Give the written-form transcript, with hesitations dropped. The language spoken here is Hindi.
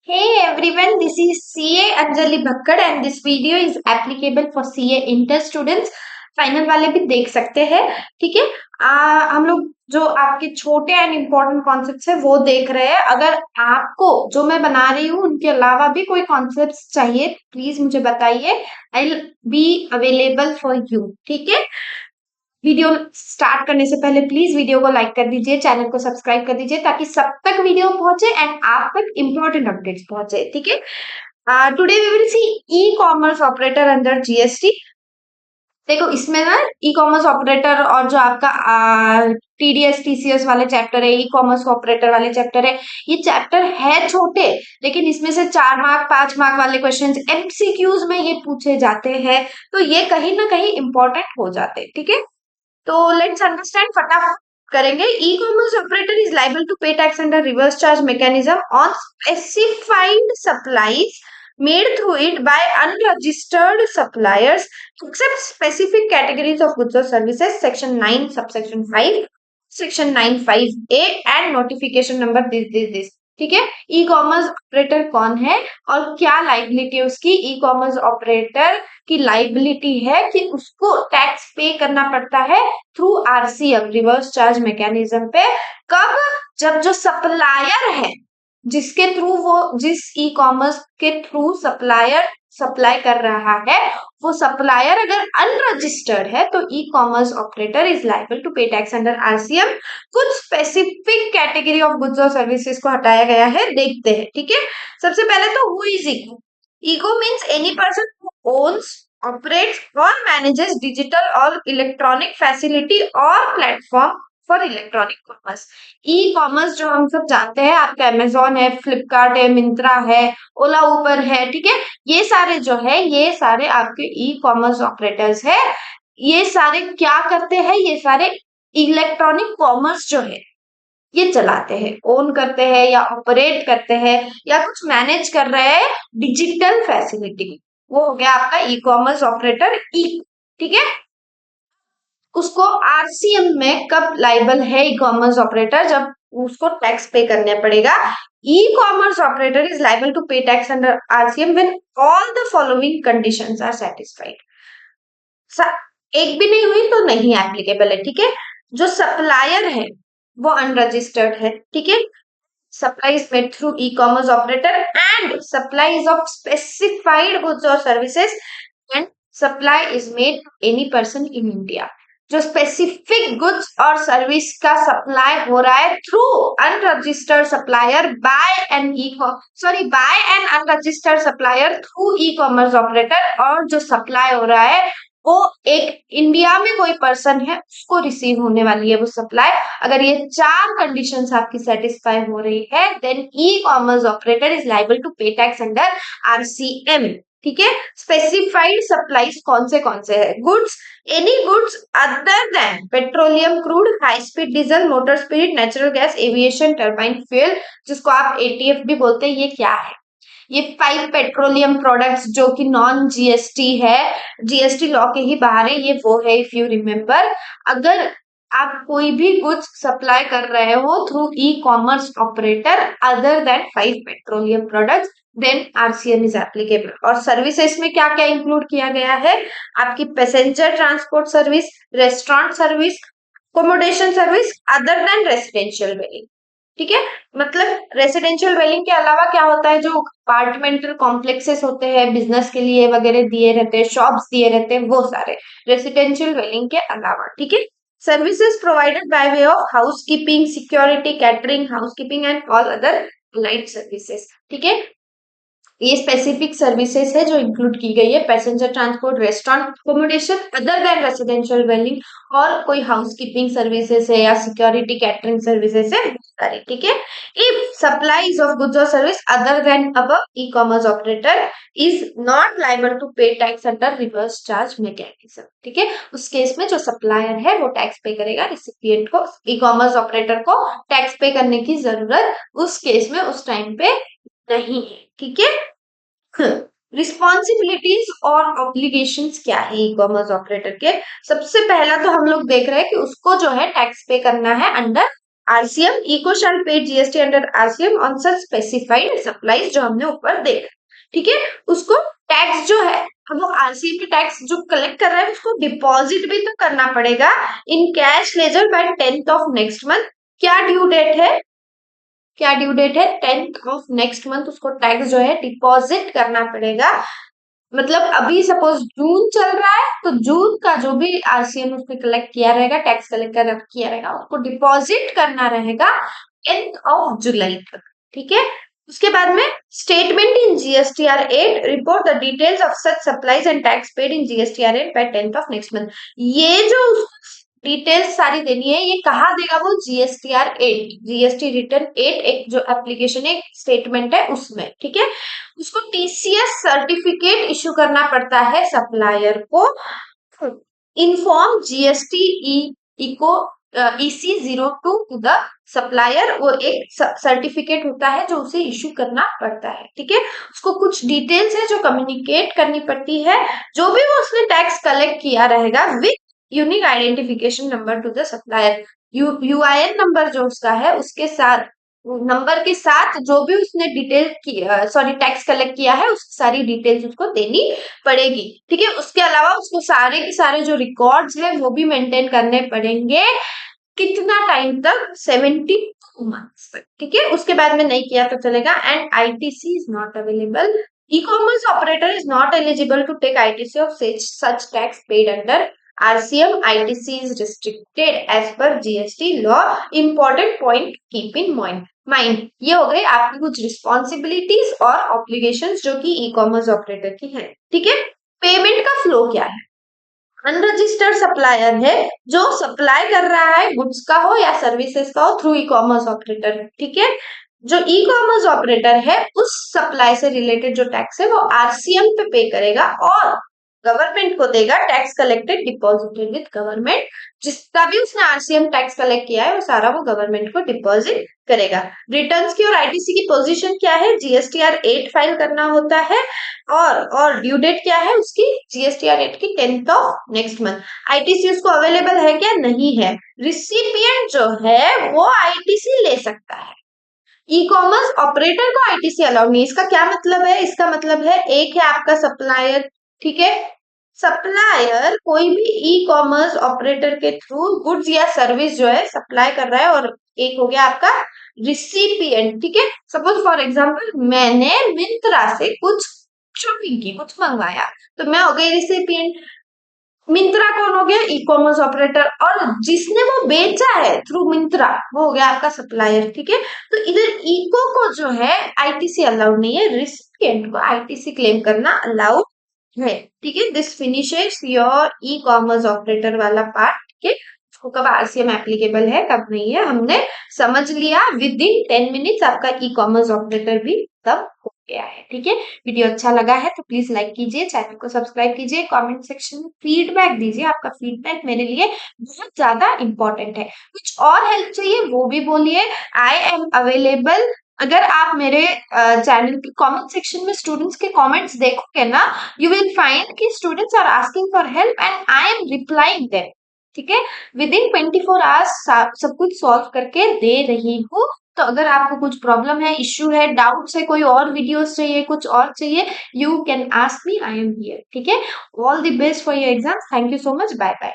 Hey everyone, this is CA Anjali Bhakkad and this video is applicable for CA inter students. Final वाले भी देख सकते हैं। ठीक है। हम लोग जो आपके छोटे एंड इम्पोर्टेंट कॉन्सेप्ट्स है वो देख रहे हैं। अगर आपको जो मैं बना रही हूँ उनके अलावा भी कोई कॉन्सेप्ट्स चाहिए प्लीज मुझे बताइए। I will be available for you. ठीक है। वीडियो स्टार्ट करने से पहले प्लीज वीडियो को लाइक कर दीजिए, चैनल को सब्सक्राइब कर दीजिए ताकि सब तक वीडियो पहुंचे एंड आप तक इंपॉर्टेंट अपडेट्स पहुंचे। ठीक है। Today we will see e commerce operator under GST. देखो इसमें ना ई कॉमर्स ऑपरेटर और जो आपका टीडीएस टीसीएस वाले चैप्टर है, ई कॉमर्स ऑपरेटर वाले चैप्टर है, ये चैप्टर है छोटे लेकिन इसमें से 4 मार्क 5 मार्क वाले क्वेश्चन एमसीक्यूज में ये पूछे जाते हैं, तो ये कहीं ना कहीं इंपॉर्टेंट हो जाते हैं। ठीक है। तो लेट्स अंडरस्टैंड फटाफट करेंगे। E commerce operator is liable to pay tax under reverse charge mechanism on specified supplies made through it by unregistered suppliers except specific categories of goods or services section 9 subsection 5 section 95A and notification number this। ठीक है। ई कॉमर्स ऑपरेटर कौन है और क्या लाइबिलिटी है उसकी? ई कॉमर्स ऑपरेटर की लाइबिलिटी है कि उसको टैक्स पे करना पड़ता है through RCM reverse charge mechanism पे। कब? जब जो सप्लायर है जिसके थ्रू वो जिस ई कॉमर्स के थ्रू सप्लायर सप्लाई कर रहा है, वो सप्लायर अगर अनरजिस्टर्ड है तो e commerce operator is liable to pay tax under RCM. कुछ स्पेसिफिक कैटेगरी ऑफ गुड्स और सर्विसेज को हटाया गया है, देखते हैं। ठीक है। सबसे पहले तो who is ECO? ECO means any person who owns operates or manages digital or electronic facility or platform for electronic commerce. E commerce जो हम सब जानते हैं, आपका अमेजोन है, फ्लिपकार्ट है, मिंत्रा है, ओला उबर है। ठीक है। ये सारे जो है ये सारे आपके ई कॉमर्स ऑपरेटर्स है। ये सारे क्या करते हैं? ये सारे इलेक्ट्रॉनिक कॉमर्स जो है ये चलाते हैं, ओन करते हैं या ऑपरेट करते हैं या कुछ मैनेज कर रहे हैं डिजिटल फैसिलिटी। वो हो गया आपका ई कॉमर्स ऑपरेटर ई। ठीक है। उसको आरसीएम में कब लाइबल है ई कॉमर्स ऑपरेटर? जब उसको टैक्स पे करने पड़ेगा। E commerce operator is liable to pay tax under RCM when all the following conditions are satisfied. एक भी नहीं हुई तो नहीं एप्लीकेबल है। ठीक है। जो सप्लायर है वो अनरजिस्टर्ड है। ठीक है। supply is made through e-commerce operator and supply is of specified goods or services and supply is made to any person in India। जो स्पेसिफिक गुड्स और सर्विस का सप्लाई हो रहा है through unregistered supplier bye N unregistered supplier through e commerce operator, और जो सप्लाई हो रहा है वो एक इंडिया में कोई पर्सन है उसको रिसीव होने वाली है वो सप्लाई। अगर ये 4 कंडीशंस आपकी सेटिस्फाई हो रही है then e commerce operator is liable to pay tax under RCM. ठीक है। स्पेसिफाइड सप्लाईज कौन से है? Goods, any goods other than petroleum crude, high speed diesel, motor spirit, natural gas, aviation, turbine fuel, जिसको आप एटीएफ भी बोलते हैं। ये क्या है? ये 5 पेट्रोलियम प्रोडक्ट्स जो कि नॉन जीएसटी है, जीएसटी लॉ के ही बाहर है, ये वो है। इफ यू रिमेम्बर, अगर आप कोई भी गुड्स सप्लाई कर रहे हो through e commerce operator other than 5 petroleum products then RCM is applicable. और सर्विसेज में क्या क्या इंक्लूड किया गया है? आपकी passenger transport service, restaurant service, accommodation service other than residential dwelling. ठीक है। मतलब रेसिडेंशियल वेलिंग के अलावा क्या होता है? जो अपार्टमेंटल कॉम्प्लेक्सेस होते हैं बिजनेस के लिए वगैरह दिए रहते हैं, शॉप्स दिए रहते हैं, वो सारे रेसिडेंशियल वेलिंग के अलावा। ठीक है। Services provided by way of housekeeping, security, catering, housekeeping and all other light services. ठीक है। ये स्पेसिफिक सर्विसेज है जो इंक्लूड की गई है। Passenger transport, restaurant, accommodation other than residential dwelling, और कोई हाउसकीपिंग सर्विसेज है या सिक्योरिटी कैटरिंग सर्विसेज है, सारी। ठीक है। इफ सप्लाईज ऑफ गुड्स और service other than above, e commerce operator is not liable to pay tax under reverse charge mechanism. ठीक है। उस केस में जो सप्लायर है वो टैक्स पे करेगा, रिसिपिएंट को, ई कॉमर्स ऑपरेटर को टैक्स पे करने की जरूरत उस केस में उस टाइम पे नहीं है। ठीक है। रिस्पॉन्सिबिलिटीज और ऑब्लिगेशंस क्या है ई कॉमर्स ऑपरेटर के? सबसे पहला तो हम लोग देख रहे हैं कि उसको जो है टैक्स पे करना है अंडर आरसीएम इको शैल पे GST under RCM on such specified supplies, जो हमने ऊपर देखा, ठीक है। उसको टैक्स जो है, अब वो आरसीएम की टैक्स जो कलेक्ट कर रहा है उसको डिपॉजिट भी तो करना पड़ेगा in cash ledger by 10th of next month. क्या ड्यू डेट है, क्या ड्यू डेट है, 10th ऑफ नेक्स्ट मंथ उसको टैक्स जो है डिपॉजिट करना पड़ेगा। मतलब अभी सपोज जून चल रहा है तो जून का जो भी आरसीएम उसने कलेक्ट किया रहेगा, टैक्स कलेक्ट किया रहेगा, उसको डिपॉजिट करना रहेगा 10th ऑफ जुलाई तक, ठीक है। उसके बाद में statement in GSTR 8 report the details of such supplies and tax paid in GSTR 8 by 10th of next month. ये जो डिटेल्स सारी देनी है, ये कहाँ देगा वो, जीएसटीआर 8, जीएसटी रिटर्न 8 एक जो एप्लीकेशन है, स्टेटमेंट है उसमें, ठीक है। उसको टीसीएस सर्टिफिकेट इशू करना पड़ता है सप्लायर को, inform GST ECO EC02 to the supplier, वो एक सर्टिफिकेट होता है जो उसे इशू करना पड़ता है, ठीक है। उसको कुछ डिटेल्स है जो कम्युनिकेट करनी पड़ती है, जो भी वो उसने टैक्स कलेक्ट किया रहेगा with unique identification number two the supplier. UIN number जो उसका है उसके साथ, नंबर के साथ जो भी उसने डिटेल की सॉरी टैक्स कलेक्ट किया है उसकी सारी डिटेल्स उसको देनी पड़ेगी, ठीक है। उसके अलावा उसको सारे के सारे जो रिकॉर्ड्स है वो भी मेंटेन करने पड़ेंगे। कितना टाइम तक, 72 मंथ्स तक, ठीक है। उसके बाद में नहीं किया तो चलेगा। And ITC is not available, e-commerce operator is not eligible to take ITC of such tax paid under RCM. ITC is restricted as per GST law. Important point keep in mind. ये हो गई आपकी कुछ रिस्पॉन्सिबिलिटीज और ऑब्लिगेशंस जो कि ई कॉमर्स ऑपरेटर की है, ठीक है। पेमेंट का फ्लो क्या है, अनरजिस्टर्ड सप्लायर है जो सप्लाई कर रहा है गुड्स का हो या सर्विसेज का हो थ्रू ई कॉमर्स ऑपरेटर, ठीक है। जो ई कॉमर्स ऑपरेटर है उस सप्लाई से रिलेटेड जो टैक्स है वो आरसीएम पे करेगा और गवर्नमेंट को देगा tax collected deposited with government. जिसका भी उसने आरसीएम टैक्स कलेक्ट किया है वो सारा वो गवर्नमेंट को डिपॉजिट करेगा। रिटर्न्स की और आईटीसी की पोजीशन क्या है, जीएसटीआर 8 फाइल करना होता है और ड्यू डेट क्या है उसकी, जीएसटीआर 8 की 10th of next month. ITC उसको अवेलेबल है क्या, नहीं है। रिसिपिएंट जो है वो आईटीसी ले सकता है, ई कॉमर्स ऑपरेटर को आईटीसी अलाउड नहीं। इसका क्या मतलब है, इसका मतलब है एक है आपका सप्लायर, ठीक है। सप्लायर कोई भी ई कॉमर्स ऑपरेटर के थ्रू गुड्स या सर्विस जो है सप्लाई कर रहा है, और एक हो गया आपका रिसिपिएंट, ठीक है। सपोज फॉर एग्जांपल मैंने मिंत्रा से कुछ शॉपिंग की, कुछ मंगवाया, तो मैं हो गई रिसिपिएंट। मिंत्रा कौन हो गया, ई कॉमर्स ऑपरेटर, और जिसने वो बेचा है थ्रू मिंत्रा वो हो गया आपका सप्लायर, ठीक है। तो इधर इको को जो है आईटीसी अलाउड नहीं है, रिसिपिएंट को आईटीसी क्लेम करना अलाउड है, ठीक है। This finishes your E commerce operator वाला पार्ट, ठीक है। उसको कब आरसीएम एप्लीकेबल है कब नहीं है हमने समझ लिया। विद इन 10 मिनट्स आपका ई कॉमर्स ऑपरेटर भी तब हो गया है, ठीक है। वीडियो अच्छा लगा है तो प्लीज लाइक कीजिए, चैनल को सब्सक्राइब कीजिए, कमेंट सेक्शन में फीडबैक दीजिए। आपका फीडबैक मेरे लिए बहुत ज्यादा इंपॉर्टेंट है। कुछ और हेल्प चाहिए वो भी बोलिए, आई एम अवेलेबल। अगर आप मेरे चैनल के कमेंट सेक्शन में स्टूडेंट्स के कमेंट्स देखोगे ना, यू विल फाइंड कि students are asking for help and I am replying them, ठीक है। विद इन 24 आवर्स सब कुछ सॉल्व करके दे रही हूँ। तो अगर आपको कुछ प्रॉब्लम है, इश्यू है, डाउट्स है, कोई और वीडियोस चाहिए, कुछ और चाहिए, you can ask me, I am here, ठीक है। All the best for your exams, thank you so much, bye bye.